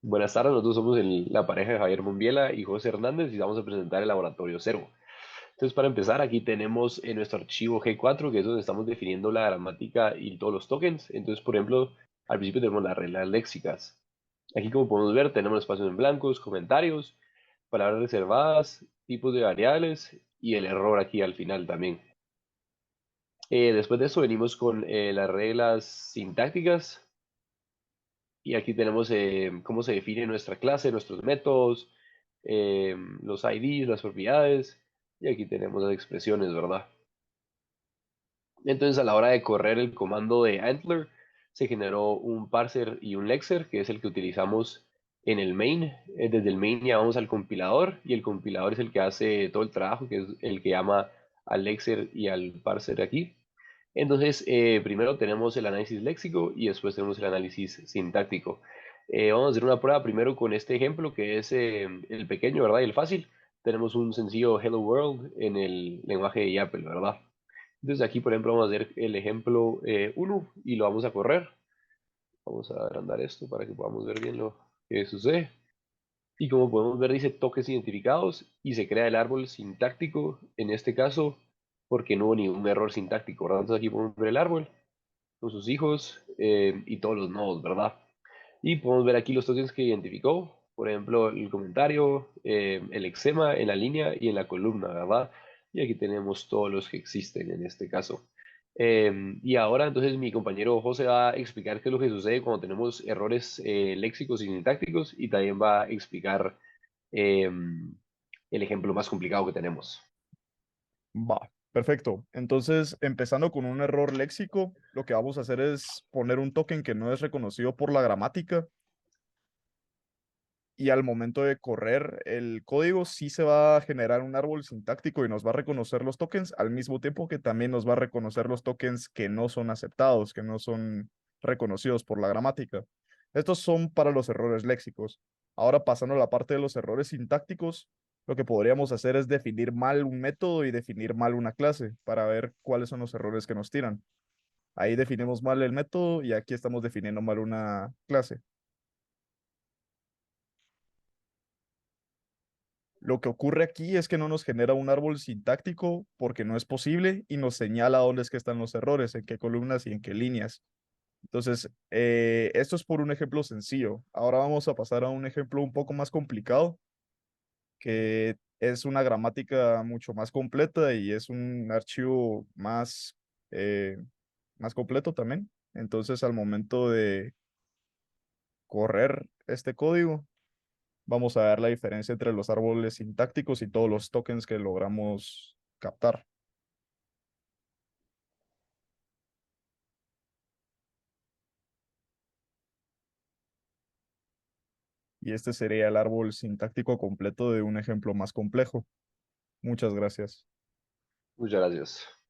Buenas tardes, nosotros somos la pareja de Javier Monbiela y José Hernández y vamos a presentar el laboratorio cero. Entonces, para empezar, aquí tenemos en nuestro archivo G4, que es donde estamos definiendo la gramática y todos los tokens. Entonces, por ejemplo, al principio tenemos las reglas léxicas. Aquí, como podemos ver, tenemos espacios en blancos, comentarios, palabras reservadas, tipos de variables y el error aquí al final también. Después de eso venimos con las reglas sintácticas. Y aquí tenemos cómo se define nuestra clase, nuestros métodos, los IDs, las propiedades, y aquí tenemos las expresiones, ¿verdad? Entonces, a la hora de correr el comando de Antler, se generó un parser y un lexer, que es el que utilizamos en el main. Desde el main ya vamos al compilador, y el compilador es el que hace todo el trabajo, que es el que llama al lexer y al parser aquí. Entonces, primero tenemos el análisis léxico y después tenemos el análisis sintáctico. Vamos a hacer una prueba primero con este ejemplo, que es el pequeño, ¿verdad? Y el fácil. Tenemos un sencillo Hello World en el lenguaje de YAPL, ¿verdad? Entonces aquí, por ejemplo, vamos a hacer el ejemplo 1 y lo vamos a correr. Vamos a agrandar esto para que podamos ver bien lo que sucede. Y como podemos ver, dice toques identificados y se crea el árbol sintáctico en este caso porque no hubo ningún error sintáctico, ¿verdad? Entonces aquí podemos ver el árbol con sus hijos y todos los nodos, ¿verdad? Y podemos ver aquí los tokens que identificó, por ejemplo, el comentario, el eczema en la línea y en la columna, ¿verdad? Y aquí tenemos todos los que existen en este caso. Y ahora entonces mi compañero José va a explicar qué es lo que sucede cuando tenemos errores léxicos y sintácticos y también va a explicar el ejemplo más complicado que tenemos. Va, perfecto. Entonces, empezando con un error léxico, lo que vamos a hacer es poner un token que no es reconocido por la gramática y al momento de correr el código sí se va a generar un árbol sintáctico y nos va a reconocer los tokens al mismo tiempo que también nos va a reconocer los tokens que no son aceptados, que no son reconocidos por la gramática. Estos son para los errores léxicos. Ahora pasando a la parte de los errores sintácticos, lo que podríamos hacer es definir mal un método y definir mal una clase para ver cuáles son los errores que nos tiran. Ahí definimos mal el método y aquí estamos definiendo mal una clase. Lo que ocurre aquí es que no nos genera un árbol sintáctico porque no es posible y nos señala dónde es que están los errores, en qué columnas y en qué líneas. Entonces, esto es por un ejemplo sencillo. Ahora vamos a pasar a un ejemplo un poco más complicado, que es una gramática mucho más completa y es un archivo eh, más completo también. Entonces, al momento de correr este código, vamos a ver la diferencia entre los árboles sintácticos y todos los tokens que logramos captar. Y este sería el árbol sintáctico completo de un ejemplo más complejo. Muchas gracias. Muchas gracias.